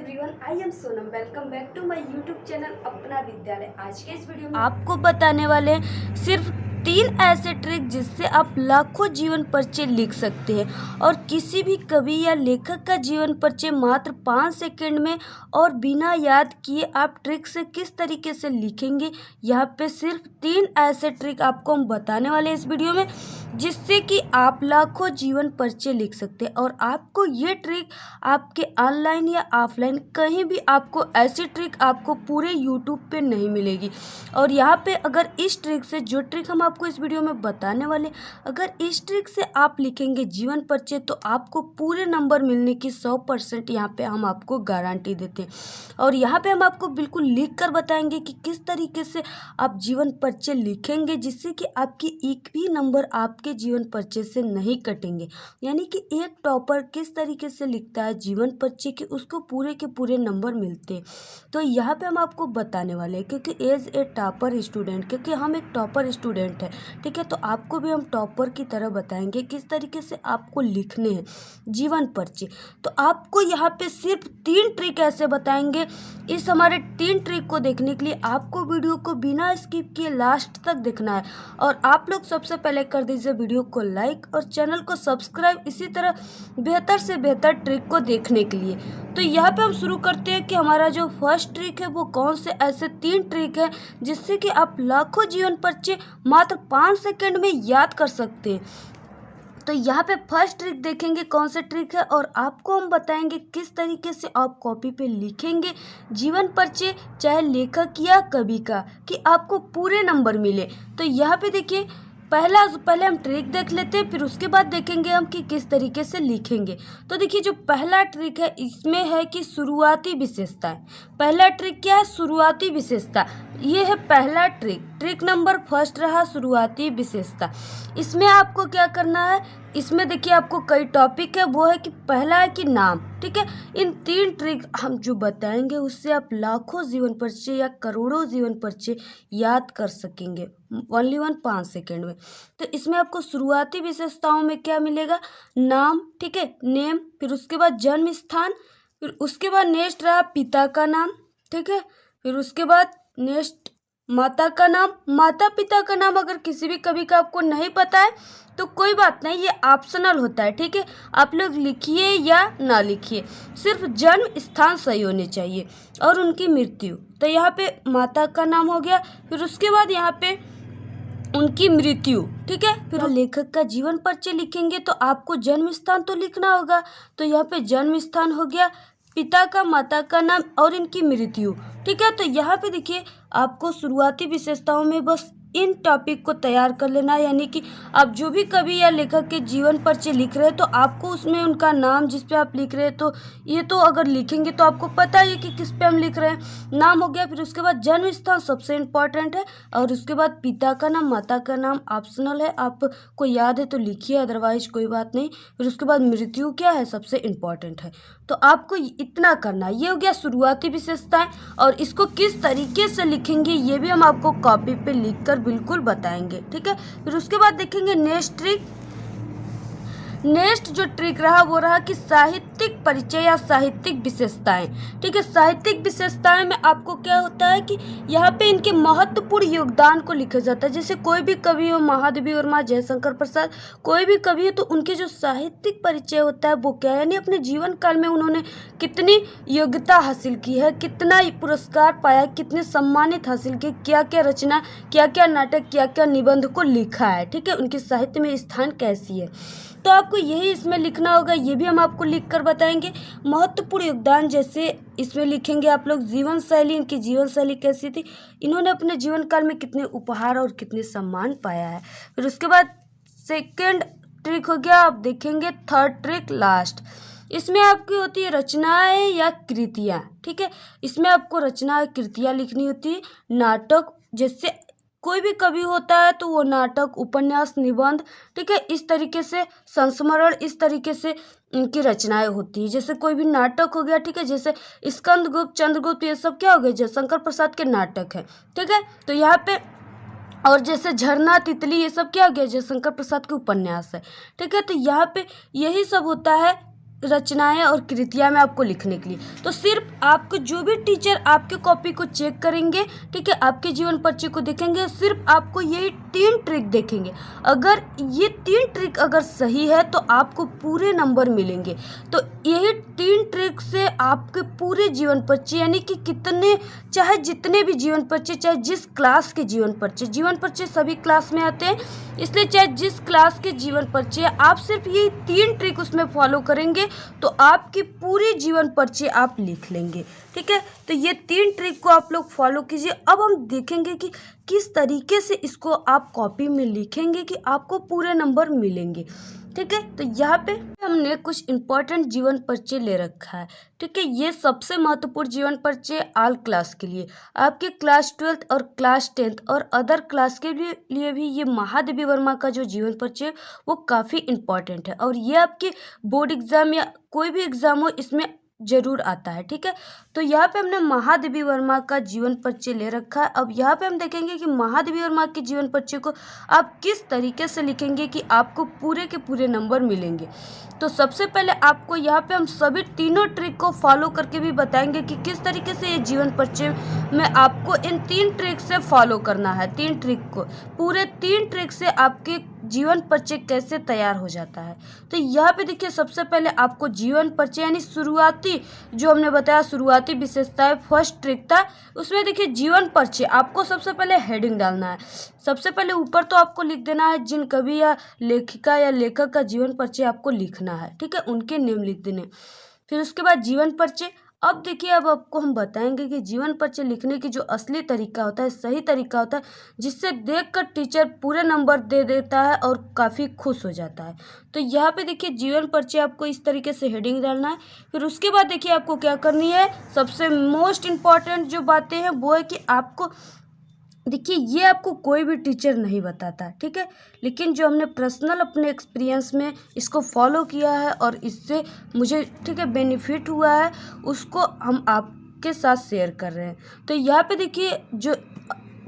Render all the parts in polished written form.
Everyone, I am Sonam. Welcome back to my YouTube channel Apna Vidyalaya. आज के इस वीडियो में आपको बताने वाले हैं सिर्फ 3 ऐसे ट्रिक जिससे आप लाखों जीवन परिचय लिख सकते हैं और किसी भी कवि या लेखक का जीवन परिचय मात्र 5 सेकंड में और बिना याद किए आप ट्रिक से किस तरीके से लिखेंगे। यहाँ पे सिर्फ 3 ऐसे ट्रिक आपको हम बताने वाले हैं इस वीडियो में जिससे कि आप लाखों जीवन परिचय लिख सकते हैं। और आपको ये ट्रिक आपके ऑनलाइन या ऑफलाइन कहीं भी आपको ऐसी ट्रिक आपको पूरे यूट्यूब पे नहीं मिलेगी। और यहाँ पे अगर इस ट्रिक से जो ट्रिक हम आपको इस वीडियो में बताने वाले, अगर इस ट्रिक से आप लिखेंगे जीवन परिचय तो आपको पूरे नंबर मिलने की 100% यहाँ पे हम आपको गारंटी देते हैं। और यहाँ पे हम आपको बिल्कुल लिख कर बताएंगे कि किस तरीके से आप जीवन परिचय लिखेंगे जिससे कि आपकी एक भी नंबर आपके जीवन परिचय से नहीं कटेंगे। यानी कि एक टॉपर किस तरीके से लिखता है जीवन परिचय कि उसको पूरे के पूरे नंबर मिलते हैं। तो यहाँ पे हम आपको बताने वाले हैं क्योंकि एज ए टॉपर स्टूडेंट, क्योंकि हम एक टॉपर स्टूडेंट है, ठीक है, तो आपको भी हम टॉपर की तरह बताएंगे किस तरीके से आपको लिखने हैं जीवन परिचय। तो आपको यहाँ पे सिर्फ 3 ट्रिक ऐसे बताएंगे। इस हमारे 3 ट्रिक को देखने के लिए आपको वीडियो को बिना स्किप किए लास्ट तक देखना है। और आप लोग सबसे पहले कर दीजिए वीडियो को लाइक और चैनल को सब्सक्राइब इसी तरह बेहतर से बेहतर ट्रिक को देखने के लिए। तो यहाँ पे हम शुरू करते हैं कि हमारा जो फर्स्ट ट्रिक है वो कौन से ऐसे 3 ट्रिक है जिससे कि आप लाखों जीवन परिचय मात्र 5 सेकंड में याद कर सकते हैं। तो यहाँ पे फर्स्ट ट्रिक देखेंगे कौन सा ट्रिक है और आपको हम बताएंगे किस तरीके से आप कॉपी पे लिखेंगे जीवन परिचय चाहे लेखक या कवि का कि आपको पूरे नंबर मिले। तो यहाँ पे देखिए पहले हम ट्रिक देख लेते हैं, फिर उसके बाद देखेंगे हम कि किस तरीके से लिखेंगे। तो देखिए जो पहला ट्रिक है इसमें है कि शुरुआती विशेषताएं। पहला ट्रिक क्या है? शुरुआती विशेषता। ये है पहला ट्रिक। ट्रिक नंबर फर्स्ट रहा शुरुआती विशेषता। इसमें आपको क्या करना है, इसमें देखिए आपको कई टॉपिक है, वो है कि पहला है कि नाम, ठीक है। इन 3 ट्रिक हम जो बताएंगे उससे आप लाखों जीवन परिचय या करोड़ों जीवन परिचय याद कर सकेंगे ओनली 5 सेकेंड में। तो इसमें आपको शुरुआती विशेषताओं में क्या मिलेगा? नाम, ठीक है, नेम, फिर उसके बाद जन्म स्थान, फिर उसके बाद नेक्स्ट रहा पिता का नाम, ठीक है, फिर उसके बाद नेक्स्ट माता का नाम। माता पिता का नाम अगर किसी भी कवि का आपको नहीं पता है तो कोई बात नहीं, ये ऑप्शनल होता है, ठीक है, आप लोग लिखिए या ना लिखिए, सिर्फ जन्म स्थान सही होने चाहिए और उनकी मृत्यु। तो यहाँ पे माता का नाम हो गया, फिर उसके बाद यहाँ पे उनकी मृत्यु, ठीक है। फिर लेखक का जीवन परिचय लिखेंगे तो आपको जन्म स्थान तो लिखना होगा। तो यहाँ पे जन्म स्थान हो गया, पिता का, माता का नाम और इनकी मृत्यु, ठीक है। तो यहाँ पे देखिए आपको शुरुआती विशेषताओं में बस इन टॉपिक को तैयार कर लेना है। यानी कि आप जो भी कवि या लेखक के जीवन परिचय लिख रहे हैं तो आपको उसमें उनका नाम जिस पे आप लिख रहे हैं, तो ये तो अगर लिखेंगे तो आपको पता है कि किस पे हम लिख रहे हैं। नाम हो गया, फिर उसके बाद जन्म स्थान सबसे इम्पॉर्टेंट है और उसके बाद पिता का नाम, माता का नाम ऑप्शनल है, आपको याद है तो लिखिए, अदरवाइज कोई बात नहीं। फिर उसके बाद मृत्यु क्या है, सबसे इम्पॉर्टेंट है। तो आपको इतना करना, ये हो गया शुरुआती विशेषताएं। और इसको किस तरीके से लिखेंगे ये भी हम आपको कॉपी पे लिखकर बिल्कुल बताएंगे, ठीक है। फिर उसके बाद देखेंगे नेक्स्ट ट्रिक। नेक्स्ट जो ट्रिक रहा वो रहा कि साहित्यिक परिचय या साहित्यिक विशेषताएं, ठीक है। साहित्यिक विशेषताएं में आपको क्या होता है कि यहाँ पे इनके महत्वपूर्ण योगदान को लिखा जाता है। जैसे कोई भी कवि हो, महादेवी वर्मा, जयशंकर प्रसाद, कोई भी कवि हो, तो उनके जो साहित्यिक परिचय होता है वो क्या है, यानी अपने जीवन काल में उन्होंने कितनी योग्यता हासिल की है, कितना पुरस्कार पाया, कितने सम्मानित हासिल किए, क्या क्या रचना, क्या क्या नाटक, क्या क्या निबंध को लिखा है, ठीक है, उनके साहित्य में स्थान कैसी है। तो आपको यही इसमें लिखना होगा, ये भी हम आपको लिख कर बताएंगे। महत्वपूर्ण योगदान जैसे इसमें लिखेंगे आप लोग जीवन शैली, इनकी जीवन शैली कैसी थी, इन्होंने अपने जीवन काल में कितने उपहार और कितने सम्मान पाया है। फिर उसके बाद सेकंड ट्रिक हो गया, आप देखेंगे थर्ड ट्रिक लास्ट। इसमें आपकी होती है रचनाएं या कृतियाँ, ठीक है। इसमें आपको रचना कृतियाँ लिखनी होती है। नाटक, जैसे कोई भी कवि होता है तो वो नाटक, उपन्यास, निबंध, ठीक है, इस तरीके से संस्मरण, इस तरीके से इनकी रचनाएं होती है। जैसे कोई भी नाटक हो गया, ठीक है, जैसे स्कंदगुप्त, चंद्रगुप्त, ये सब क्या हो गए, जयशंकर प्रसाद के नाटक है, ठीक है। तो यहाँ पे और जैसे झरना, तितली, ये सब क्या हो गया, जयशंकर प्रसाद के उपन्यास है, ठीक है। तो यहाँ पे यही सब होता है रचनाएं और कृतियां में आपको लिखने के लिए। तो सिर्फ आपको जो भी टीचर आपके कॉपी को चेक करेंगे, ठीक है, आपके जीवन परिचय को देखेंगे, सिर्फ आपको यही 3 ट्रिक देखेंगे। अगर ये 3 ट्रिक अगर सही है तो आपको पूरे नंबर मिलेंगे। तो यही 3 ट्रिक से आपके पूरे जीवन परिचय, यानी कि कितने, चाहे जितने भी जीवन परिचय, चाहे जिस क्लास के जीवन परिचय सभी क्लास में आते हैं, इसलिए चाहे जिस क्लास के जीवन परिचय, आप सिर्फ ये 3 ट्रिक उसमें फॉलो करेंगे तो आपकी पूरी जीवन परिचय आप लिख लेंगे। ठीक है, तो ये 3 ट्रिक को आप लोग फॉलो कीजिए। अब हम देखेंगे कि किस तरीके से इसको आप कॉपी में लिखेंगे कि आपको पूरे नंबर मिलेंगे। ठीक है, तो यहाँ पे हमने कुछ इम्पोर्टेंट जीवन परिचय ले रखा है। ठीक है, ये सबसे महत्वपूर्ण जीवन परिचय ऑल क्लास के लिए, आपके क्लास 12th और क्लास 10th और अदर क्लास के लिए भी ये महादेवी वर्मा का जो जीवन परिचय वो काफ़ी इम्पोर्टेंट है, और ये आपके बोर्ड एग्जाम या कोई भी एग्जाम हो इसमें जरूर आता है। ठीक है, तो यहाँ पे हमने महादेवी वर्मा का जीवन परिचय ले रखा है। अब यहाँ पे हम देखेंगे कि महादेवी वर्मा के जीवन परिचय को आप किस तरीके से लिखेंगे कि आपको पूरे के पूरे नंबर मिलेंगे। तो सबसे पहले आपको यहाँ पे हम सभी तीनों ट्रिक को फॉलो करके भी बताएंगे कि किस तरीके से ये जीवन परिचय में आपको इन 3 ट्रिक से फॉलो करना है। 3 ट्रिक को, पूरे 3 ट्रिक से आपके जीवन परिचय कैसे तैयार हो जाता है। तो यहाँ पे देखिए, सबसे पहले आपको जीवन परिचय यानी शुरुआती, जो हमने बताया शुरुआती विशेषताएं, फर्स्ट ट्रिक था, उसमें देखिए जीवन परिचय आपको सबसे पहले हेडिंग डालना है। सबसे पहले ऊपर तो आपको लिख देना है जिन कवि या लेखिका या लेखक का जीवन परिचय आपको लिखना है। ठीक है, उनके नेम लिख देने। फिर उसके बाद जीवन परिचय। अब देखिए, अब आपको हम बताएंगे कि जीवन परिचय लिखने की जो असली तरीका होता है, सही तरीका होता है, जिससे देखकर टीचर पूरे नंबर दे देता है और काफ़ी खुश हो जाता है। तो यहाँ पे देखिए, जीवन परिचय आपको इस तरीके से हेडिंग डालना है। फिर उसके बाद देखिए आपको क्या करनी है, सबसे मोस्ट इम्पॉर्टेंट जो बातें हैं वो है कि आपको देखिए, ये आपको कोई भी टीचर नहीं बताता, ठीक है, लेकिन जो हमने पर्सनल अपने एक्सपीरियंस में इसको फॉलो किया है और इससे मुझे, ठीक है, बेनिफिट हुआ है, उसको हम आपके साथ शेयर कर रहे हैं। तो यहाँ पे देखिए, जो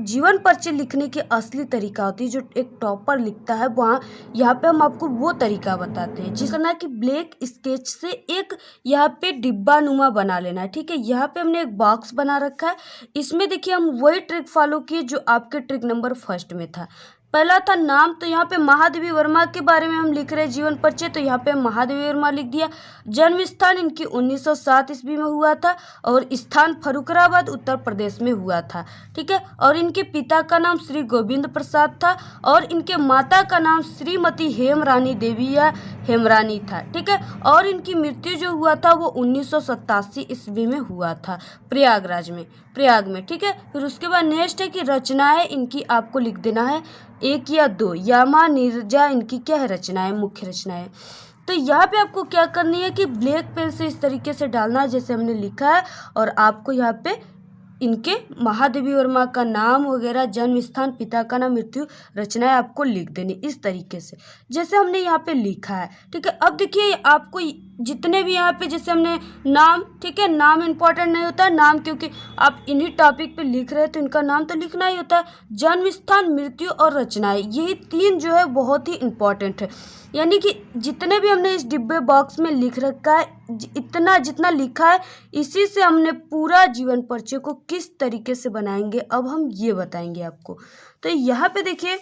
जीवन परिचय लिखने की असली तरीका होती है, जो एक टॉपर लिखता है, वहाँ यहाँ पे हम आपको वो तरीका बताते हैं, जिसका ना कि ब्लैक स्केच से एक यहाँ पे डिब्बा नुमा बना लेना है। ठीक है, यहाँ पे हमने एक बॉक्स बना रखा है, इसमें देखिए हम वही ट्रिक फॉलो किए जो आपके ट्रिक नंबर 1 में था। पहला था नाम, तो यहाँ पे महादेवी वर्मा के बारे में हम लिख रहे हैं जीवन परिचय, तो यहाँ पे महादेवी वर्मा लिख दिया। जन्म स्थान इनकी 1907 ईस्वी में हुआ था और स्थान फर्रुखाबाद उत्तर प्रदेश में हुआ था। ठीक है, और इनके पिता का नाम श्री गोविंद प्रसाद था और इनके माता का नाम श्रीमती हेमरानी देवी या हेमरानी था। ठीक है, और इनकी मृत्यु जो हुआ था वो 1987 ईस्वी में हुआ था, प्रयाग में। ठीक है, फिर उसके बाद नेक्स्ट है कि रचनाएं इनकी आपको लिख देना है 1 या 2, यामा नीरजा इनकी क्या है, रचनाएं, मुख्य रचनाएं। तो यहाँ पे आपको क्या करनी है कि ब्लैक पेन से इस तरीके से डालना है जैसे हमने लिखा है, और आपको यहाँ पे इनके महादेवी वर्मा का नाम वगैरह, जन्म स्थान, पिता का नाम, मृत्यु, रचनाएं आपको लिख देनी इस तरीके से जैसे हमने यहाँ पे लिखा है। ठीक है, अब देखिए आपको जितने भी यहाँ पे जैसे हमने नाम, ठीक है, नाम इम्पोर्टेंट नहीं होता है, नाम क्योंकि आप इन्हीं टॉपिक पे लिख रहे हैं तो इनका नाम तो लिखना ही होता है। जन्म स्थान, मृत्यु और रचनाएं, यही 3 जो है बहुत ही इम्पोर्टेंट है। यानी कि जितने भी हमने इस डिब्बे बॉक्स में लिख रखा है, इतना जितना लिखा है, इसी से हमने पूरा जीवन परिचय को किस तरीके से बनाएंगे अब हम ये बताएंगे आपको। तो यहाँ पे देखिए,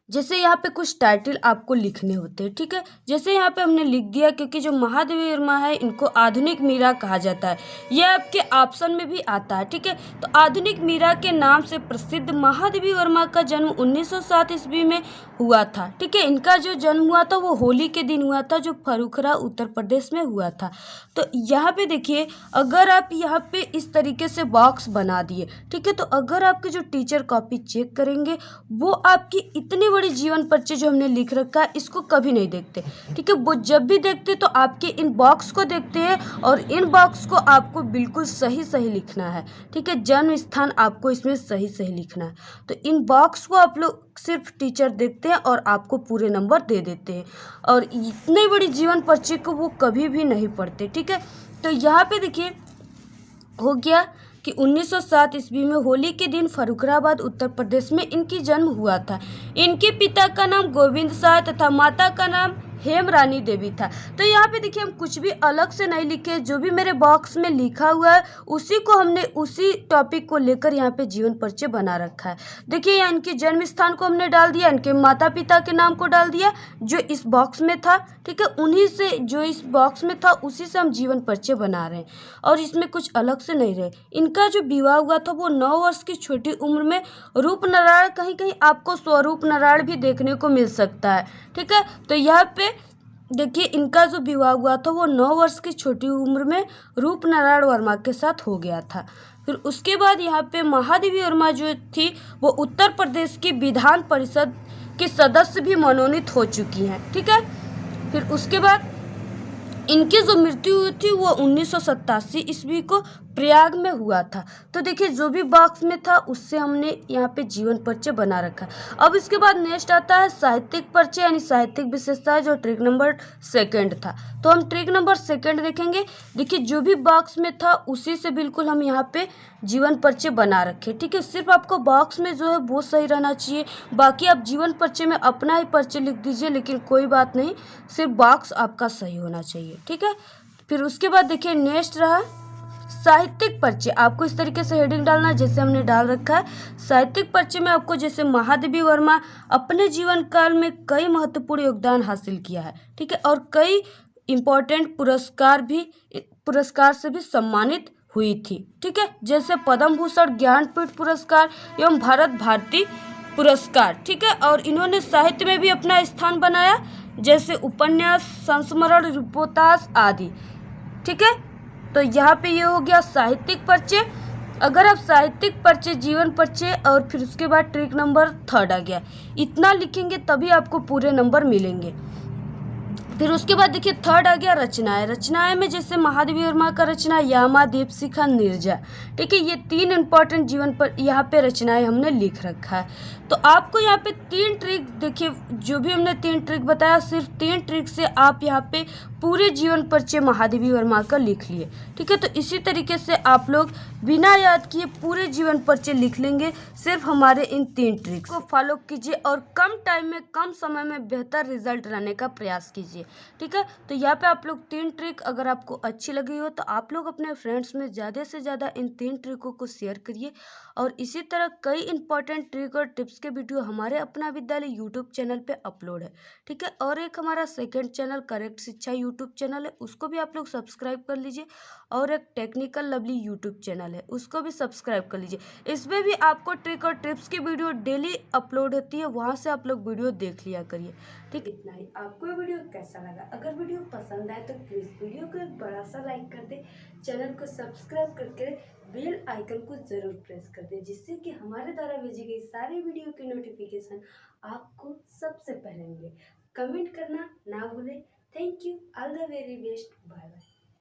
जैसे यहाँ पे कुछ टाइटल आपको लिखने होते हैं। ठीक है, जैसे यहाँ पे हमने लिख दिया, क्योंकि जो महादेवी वर्मा है इनको आधुनिक मीरा कहा जाता है, यह आपके ऑप्शन में भी आता है। ठीक है, तो आधुनिक मीरा के नाम से प्रसिद्ध महादेवी वर्मा का जन्म 1907 ईस्वी में हुआ था। ठीक है, इनका जो जन्म हुआ था वो होली के दिन हुआ था, जो फर्रुखाबाद उत्तर प्रदेश में हुआ था। तो यहाँ पे देखिए, अगर आप यहाँ पे इस तरीके से बॉक्स बना दिए, ठीक है, तो अगर आपके जो टीचर कॉपी चेक करेंगे वो आपकी इतनी बड़ी जीवन परिचय जो हमने लिख रखा है इसको कभी नहीं देखते। ठीक है, वो जब भी देखते तो आपके इन बॉक्स को देखते हैं, और इन बॉक्स को आपको बिल्कुल सही सही लिखना है। ठीक है, जन्म स्थान आपको इसमें सही सही लिखना है। तो इन बॉक्स को आप लोग सिर्फ टीचर देखते हैं और आपको पूरे नंबर दे देते हैं, और इतनी बड़ी जीवन परिचय को वो कभी भी नहीं पढ़ते। ठीक है, तो यहाँ पे देखिए हो गया कि 1907 ईस्वी में होली के दिन फर्रुखाबाद उत्तर प्रदेश में इनकी जन्म हुआ था। इनके पिता का नाम गोविंद शाह तथा माता का नाम हेमरानी देवी था। तो यहाँ पे देखिए हम कुछ भी अलग से नहीं लिखे, जो भी मेरे बॉक्स में लिखा हुआ है उसी को हमने उसी टॉपिक को लेकर यहाँ पे जीवन परिचय बना रखा है। देखिए यहाँ इनके जन्म स्थान को हमने डाल दिया, इनके माता पिता के नाम को डाल दिया जो इस बॉक्स में था, ठीक है, उन्हीं से जो इस बॉक्स में था उसी से हम जीवन परिचय बना रहे हैं और इसमें कुछ अलग से नहीं रहे। इनका जो विवाह हुआ था वो 9 वर्ष की छोटी उम्र में रूप नारायण, कहीं कहीं आपको स्वरूप नारायण भी देखने को मिल सकता है, ठीक है। तो यहाँ पे देखिए इनका जो विवाह हुआ था वो 9 वर्ष की छोटी उम्र में रूप नारायण वर्मा के साथ हो गया था। फिर उसके बाद यहाँ पे महादेवी वर्मा जो थी वो उत्तर प्रदेश की विधान परिषद की सदस्य भी मनोनीत हो चुकी हैं, ठीक है। फिर उसके बाद इनकी जो मृत्यु हुई थी वो 1987 ईस्वी को प्रयाग में हुआ था। तो देखिए जो भी बॉक्स में था उससे हमने यहाँ पे जीवन परिचय बना रखा। अब इसके बाद नेक्स्ट आता है साहित्यिक परिचय यानी साहित्यिक विशेषता, जो ट्रिक नंबर 2 था। तो हम ट्रिक नंबर 2 देखेंगे। देखिए जो भी बॉक्स में था उसी से बिल्कुल हम यहाँ पे जीवन परिचय बना रखे, ठीक है। सिर्फ आपको बॉक्स में जो है वो सही रहना चाहिए, बाकी आप जीवन परिचय में अपना ही परिचय लिख दीजिए, लेकिन कोई बात नहीं, सिर्फ बॉक्स आपका सही होना चाहिए, ठीक है। फिर उसके बाद देखिए नेक्स्ट रहा साहित्यिक परिचय। आपको इस तरीके से हेडिंग डालना है जैसे हमने डाल रखा है। साहित्यिक परिचय में आपको जैसे महादेवी वर्मा अपने जीवन काल में कई महत्वपूर्ण योगदान हासिल किया है, ठीक है, और कई इम्पोर्टेंट पुरस्कार से भी सम्मानित हुई थी, ठीक है, जैसे पद्म भूषण, ज्ञानपीठ पुरस्कार एवं भारत भारती पुरस्कार, ठीक है। और इन्होंने साहित्य में भी अपना स्थान बनाया, जैसे उपन्यास, संस्मरण, रिपोर्टाज आदि, ठीक है। तो यहाँ पे ये हो गया साहित्यिक परिचय। अगर आप साहित्यिक परिचय, जीवन परिचय और फिर उसके बाद ट्रिक नंबर 3 आ गया, इतना लिखेंगे तभी आपको पूरे नंबर मिलेंगे। फिर उसके बाद देखिए 3 आ गया रचनाएं। रचनाएं में जैसे महादेवी वर्मा का रचना यामा, दीपशिखा, नीरजा, ठीक है, ये 3 इंपॉर्टेंट जीवन पर यहाँ पे रचनाएं हमने लिख रखा है। तो आपको यहाँ पे 3 ट्रिक, देखिए जो भी हमने 3 ट्रिक बताया, सिर्फ 3 ट्रिक से आप यहाँ पे पूरे जीवन परिचय महादेवी वर्मा का लिख लिए, ठीक है। तो इसी तरीके से आप लोग बिना याद किए पूरे जीवन परिचय लिख लेंगे, सिर्फ हमारे इन 3 ट्रिक्स को फॉलो कीजिए और कम टाइम में, कम समय में बेहतर रिजल्ट लाने का प्रयास कीजिए, ठीक है। तो यहाँ पे आप लोग 3 ट्रिक अगर आपको अच्छी लगी हो तो आप लोग अपने फ्रेंड्स में ज़्यादा से ज़्यादा इन 3 ट्रिकों को शेयर करिए। और इसी तरह कई इंपॉर्टेंट ट्रिक और टिप्स के वीडियो हमारे अपना विद्यालय यूट्यूब चैनल पे अपलोड है, ठीक है। और एक हमारा सेकंड चैनल करेक्ट शिक्षा यूट्यूब चैनल है, उसको भी आप लोग सब्सक्राइब कर लीजिए। और एक टेक्निकल लवली यूट्यूब चैनल है, उसको भी सब्सक्राइब कर लीजिए। इसमें भी आपको ट्रिक और टिप्स की वीडियो डेली अपलोड होती है, वहाँ से आप लोग वीडियो देख लिया करिए, ठीक है। इतना ही। आपको ये वीडियो कैसा लगा? अगर वीडियो पसंद आए तो प्लीज़ वीडियो को एक बड़ा सा लाइक कर दे, चैनल को सब्सक्राइब करके बेल आइकन को ज़रूर प्रेस कर दे, जिससे कि हमारे द्वारा भेजी गई सारी वीडियो की नोटिफिकेशन आपको सबसे पहले मिले। कमेंट करना ना भूलें। Thank you, all the very best, bye bye.